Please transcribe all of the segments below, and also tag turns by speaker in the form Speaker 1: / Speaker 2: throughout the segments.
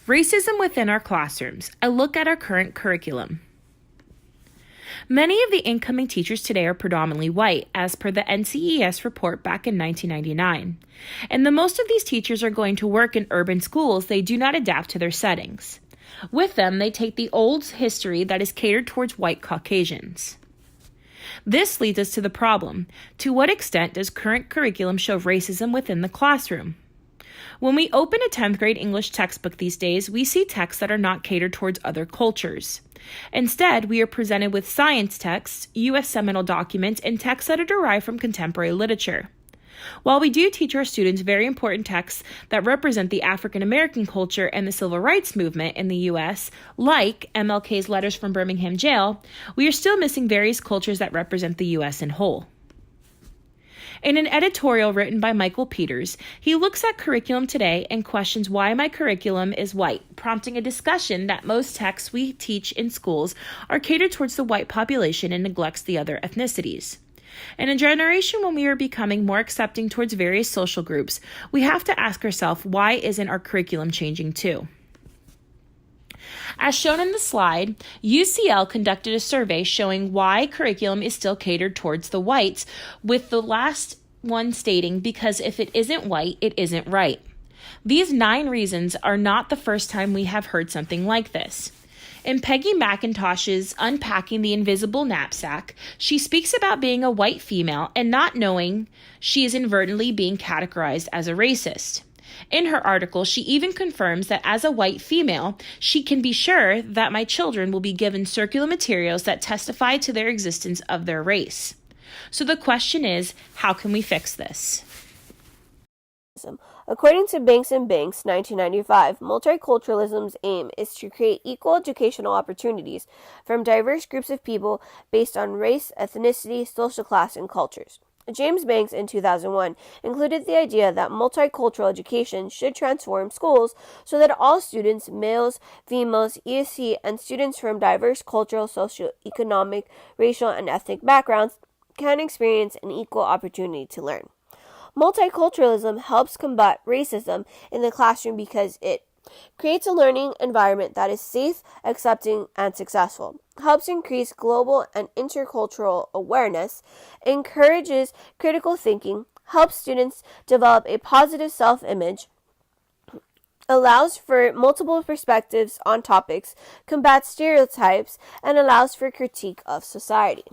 Speaker 1: Racism within our classrooms, a look at our current curriculum. Many of the incoming teachers today are predominantly white, as per the NCES report back in 1999. And the most of these teachers are going to work in urban schools. They do not adapt to their settings. With them, they take the old history that is catered towards white Caucasians. This leads us to the problem. To what extent does current curriculum show racism within the classroom? When we open a 10th grade English textbook these days, we see texts that are not catered towards other cultures. Instead, we are presented with science texts, U.S. seminal documents, and texts that are derived from contemporary literature. While we do teach our students very important texts that represent the African American culture and the civil rights movement in the U.S., like MLK's Letters from Birmingham Jail, we are still missing various cultures that represent the U.S. in whole. In an editorial written by Michael Peters, he looks at curriculum today and questions why my curriculum is white, prompting a discussion that most texts we teach in schools are catered towards the white population and neglects the other ethnicities. In a generation when we are becoming more accepting towards various social groups, we have to ask ourselves, why isn't our curriculum changing too? As shown in the slide, UCL conducted a survey showing why curriculum is still catered towards the whites, with the last one stating, because if it isn't white, it isn't right. These 9 reasons are not the first time we have heard something like this. In Peggy McIntosh's Unpacking the Invisible Knapsack, she speaks about being a white female and not knowing she is inadvertently being categorized as a racist. In her article, she even confirms that as a white female, she can be sure that my children will be given circular materials that testify to their existence of their race. So the question is, how can we fix this?
Speaker 2: According to Banks and Banks, 1995, multiculturalism's aim is to create equal educational opportunities from diverse groups of people based on race, ethnicity, social class, and cultures. James Banks in 2001 included the idea that multicultural education should transform schools so that all students, males, females, ESC, and students from diverse cultural, socioeconomic, racial, and ethnic backgrounds can experience an equal opportunity to learn. Multiculturalism helps combat racism in the classroom because it creates a learning environment that is safe, accepting, and successful, helps increase global and intercultural awareness, encourages critical thinking, helps students develop a positive self-image, allows for multiple perspectives on topics, combats stereotypes, and allows for critique of society.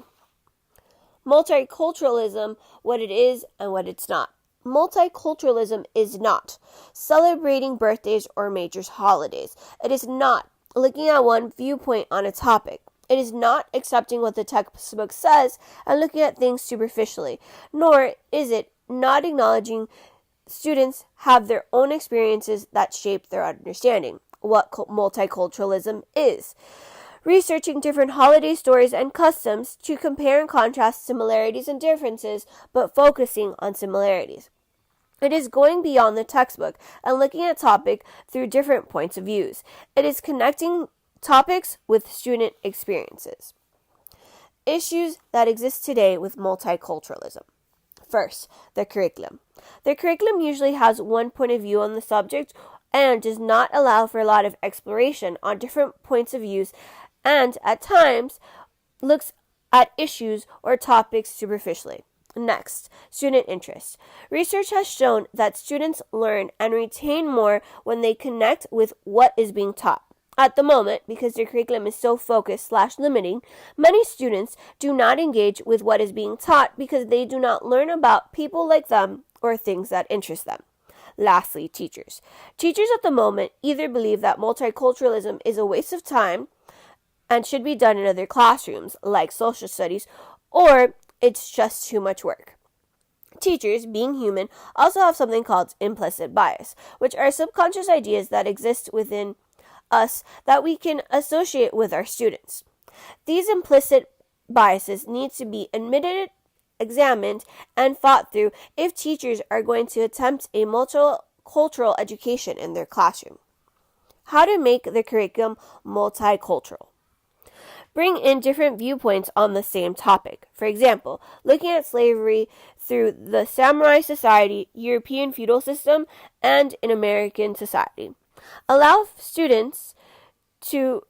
Speaker 2: Multiculturalism, what it is and what it's not. Multiculturalism is not celebrating birthdays or major holidays. It is not looking at one viewpoint on a topic. It is not accepting what the textbook says and looking at things superficially. Nor is it not acknowledging students have their own experiences that shape their understanding. What multiculturalism is. Researching different holiday stories and customs to compare and contrast similarities and differences, but focusing on similarities. It is going beyond the textbook and looking at topic through different points of views. It is connecting topics with student experiences. Issues that exist today with multiculturalism. First, the curriculum. The curriculum usually has one point of view on the subject and does not allow for a lot of exploration on different points of views, and at times looks at issues or topics superficially. Next, student interest. Research has shown that students learn and retain more when they connect with what is being taught. At the moment, because their curriculum is so focused/limiting, many students do not engage with what is being taught because they do not learn about people like them or things that interest them. Lastly, teachers. Teachers at the moment either believe that multiculturalism is a waste of time and should be done in other classrooms, like social studies, or it's just too much work. Teachers, being human, also have something called implicit bias, which are subconscious ideas that exist within us that we can associate with our students. These implicit biases need to be admitted, examined, and fought through if teachers are going to attempt a multicultural education in their classroom. How to make the curriculum multicultural. Bring in different viewpoints on the same topic. For example, looking at slavery through the samurai society, European feudal system, and in American society. Allow students to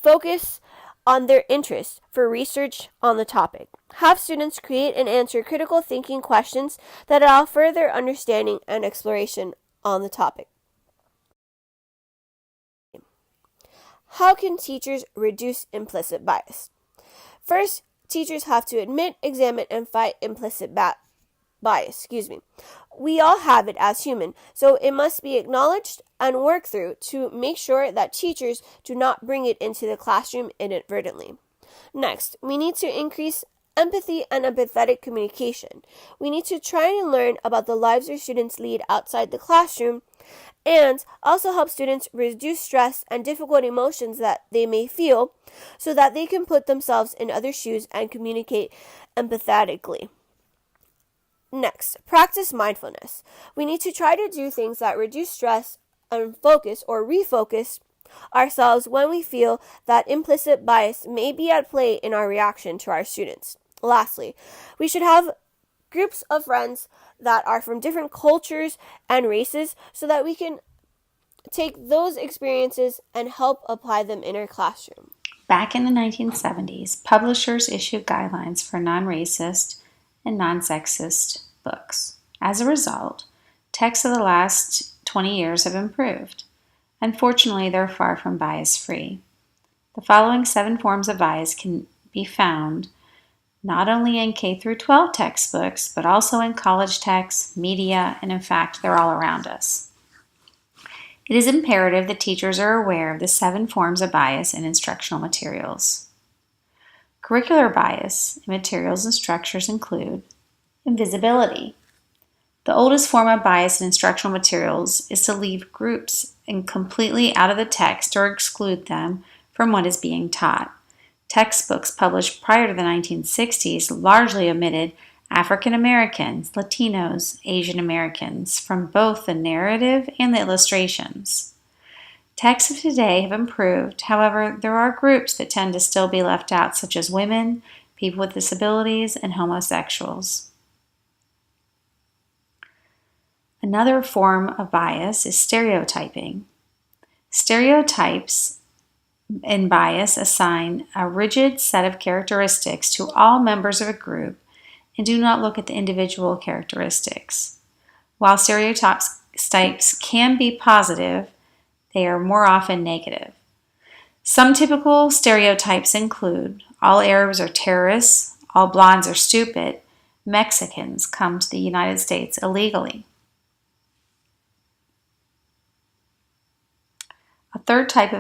Speaker 2: focus on their interest for research on the topic. Have students create and answer critical thinking questions that allow further understanding and exploration on the topic. How can teachers reduce implicit bias? First, teachers have to admit, examine, and fight implicit bias. We all have it as human, so it must be acknowledged and worked through to make sure that teachers do not bring it into the classroom inadvertently. Next, we need to increase empathy and empathetic communication. We need to try and learn about the lives our students lead outside the classroom and also help students reduce stress and difficult emotions that they may feel so that they can put themselves in other shoes and communicate empathetically. Next, practice mindfulness. We need to try to do things that reduce stress and focus or refocus ourselves when we feel that implicit bias may be at play in our reaction to our students. Lastly, we should have groups of friends that are from different cultures and races so that we can take those experiences and help apply them in our classroom.
Speaker 3: Back in the 1970s, publishers issued guidelines for non-racist and non-sexist books. As a result, texts of the last 20 years have improved. Unfortunately, they're far from bias-free. The following 7 forms of bias can be found not only in K through 12 textbooks, but also in college texts, media, and in fact, they're all around us. It is imperative that teachers are aware of the 7 forms of bias in instructional materials. Curricular bias in materials and structures include invisibility. The oldest form of bias in instructional materials is to leave groups completely out of the text or exclude them from what is being taught. Textbooks published prior to the 1960s largely omitted African Americans, Latinos, Asian Americans from both the narrative and the illustrations. Texts of today have improved, however, there are groups that tend to still be left out, such as women, people with disabilities, and homosexuals. Another form of bias is stereotyping. Stereotypes in bias assign a rigid set of characteristics to all members of a group and do not look at the individual characteristics. While stereotypes can be positive, they are more often negative. Some typical stereotypes include all Arabs are terrorists, all blondes are stupid, Mexicans come to the United States illegally. A third type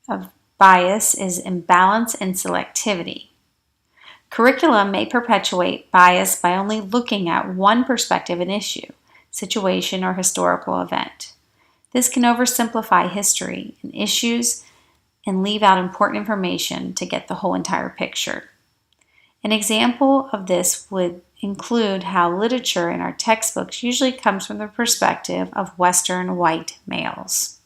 Speaker 3: of bias is imbalance and selectivity. Curriculum may perpetuate bias by only looking at one perspective an issue, situation, or historical event. This can oversimplify history and issues and leave out important information to get the whole entire picture. An example of this would include how literature in our textbooks usually comes from the perspective of Western white males.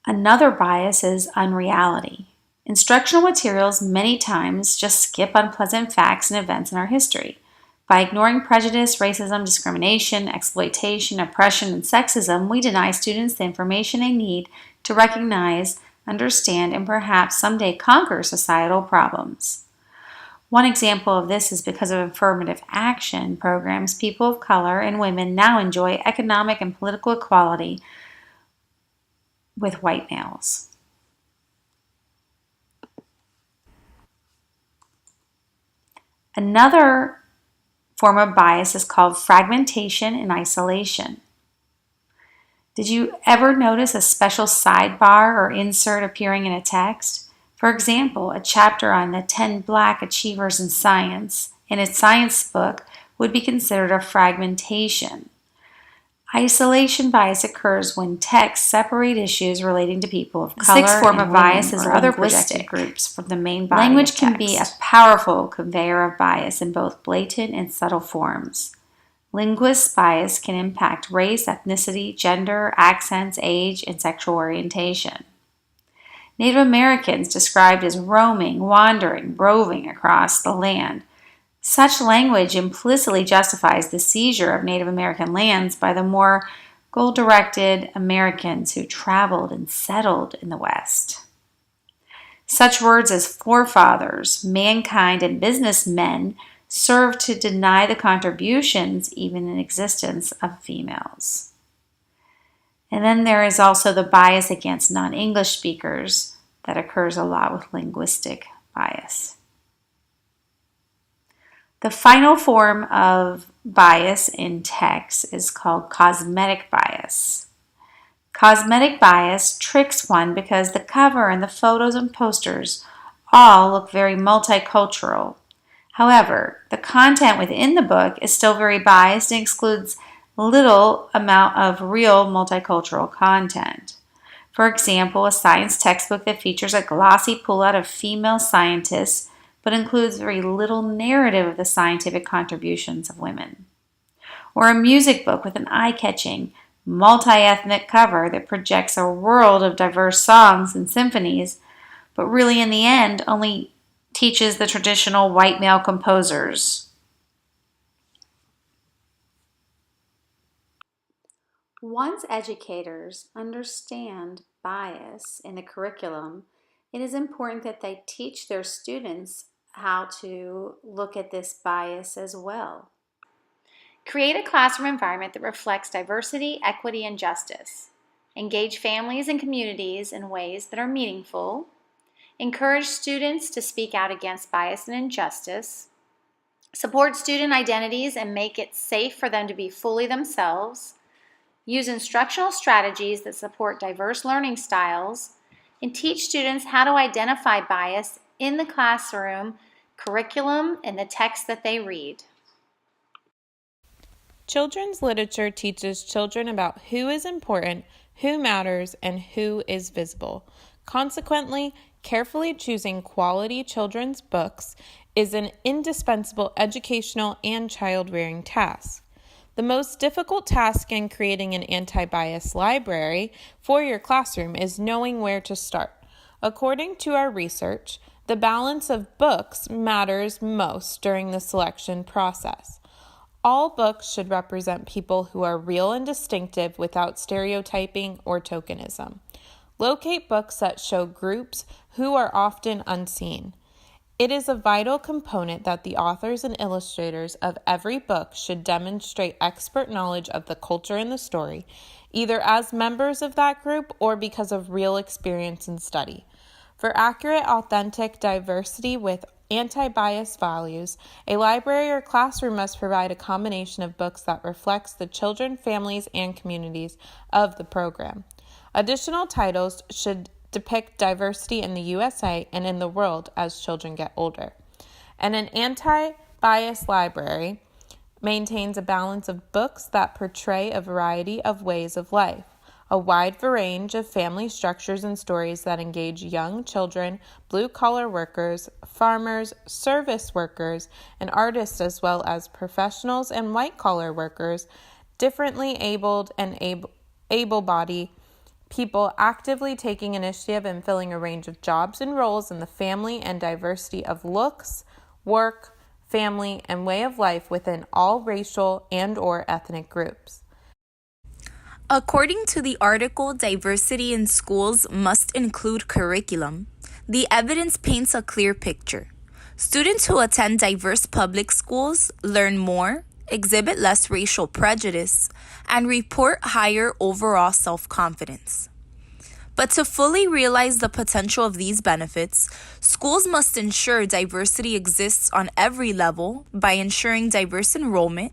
Speaker 3: Another bias is unreality. Instructional materials many times just skip unpleasant facts and events in our history. By ignoring prejudice, racism, discrimination, exploitation, oppression, and sexism, we deny students the information they need to recognize, understand, and perhaps someday conquer societal problems. One example of this is because of affirmative action programs, people of color and women now enjoy economic and political equality with white males. Another form of bias is called fragmentation and isolation. Did you ever notice a special sidebar or insert appearing in a text? For example, a chapter on the 10 Black achievers in science in a science book would be considered a fragmentation. Isolation bias occurs when texts separate issues relating to people of color. The sixth form of bias is other projected groups from the main body. Language can be a powerful conveyor of bias in both blatant and subtle forms. Linguist bias can impact race, ethnicity, gender, accents, age, and sexual orientation. Native Americans described as roaming, wandering, roving across the land. Such language implicitly justifies the seizure of Native American lands by the more goal-directed Americans who traveled and settled in the West. Such words as forefathers, mankind, and businessmen serve to deny the contributions, even in existence, of females. And then there is also the bias against non-English speakers that occurs a lot with linguistic bias. The final form of bias in text is called cosmetic bias. Cosmetic bias tricks one because the cover and the photos and posters all look very multicultural. However, the content within the book is still very biased and excludes little amount of real multicultural content. For example, a science textbook that features a glossy pullout of female scientists but includes very little narrative of the scientific contributions of women. Or a music book with an eye-catching, multi-ethnic cover that projects a world of diverse songs and symphonies, but really in the end only teaches the traditional white male composers. Once educators understand bias in the curriculum, it is important that they teach their students how to look at this bias as well. Create a classroom environment that reflects diversity, equity, and justice. Engage families and communities in ways that are meaningful. Encourage students to speak out against bias and injustice. Support student identities and make it safe for them to be fully themselves. Use instructional strategies that support diverse learning styles. And teach students how to identify bias in the classroom, curriculum, and the text that they read.
Speaker 1: Children's literature teaches children about who is important, who matters, and who is visible. Consequently, carefully choosing quality children's books is an indispensable educational and child-rearing task. The most difficult task in creating an anti-bias library for your classroom is knowing where to start. According to our research, the balance of books matters most during the selection process. All books should represent people who are real and distinctive without stereotyping or tokenism. Locate books that show groups who are often unseen. It is a vital component that the authors and illustrators of every book should demonstrate expert knowledge of the culture and the story, either as members of that group or because of real experience and study. For accurate, authentic diversity with anti-bias values, a library or classroom must provide a combination of books that reflects the children, families, and communities of the program. Additional titles should depict diversity in the USA and in the world as children get older. And an anti-bias library maintains a balance of books that portray a variety of ways of life, a wide range of family structures and stories that engage young children, blue-collar workers, farmers, service workers, and artists, as well as professionals and white-collar workers, differently abled and able-bodied people actively taking initiative and filling a range of jobs and roles in the family, and diversity of looks, work, family, and way of life within all racial and/or ethnic groups.
Speaker 4: According to the article, Diversity in Schools Must Include Curriculum, the evidence paints a clear picture. Students who attend diverse public schools learn more, exhibit less racial prejudice, and report higher overall self-confidence. But to fully realize the potential of these benefits, schools must ensure diversity exists on every level by ensuring diverse enrollment,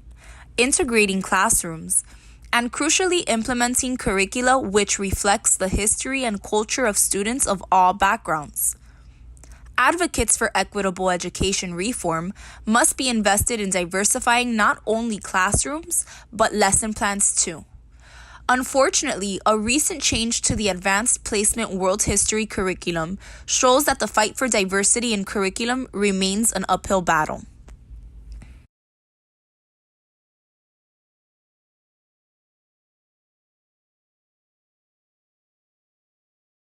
Speaker 4: integrating classrooms, and crucially implementing curricula which reflects the history and culture of students of all backgrounds. Advocates for equitable education reform must be invested in diversifying not only classrooms, but lesson plans too. Unfortunately, a recent change to the Advanced Placement World History curriculum shows that the fight for diversity in curriculum remains an uphill battle.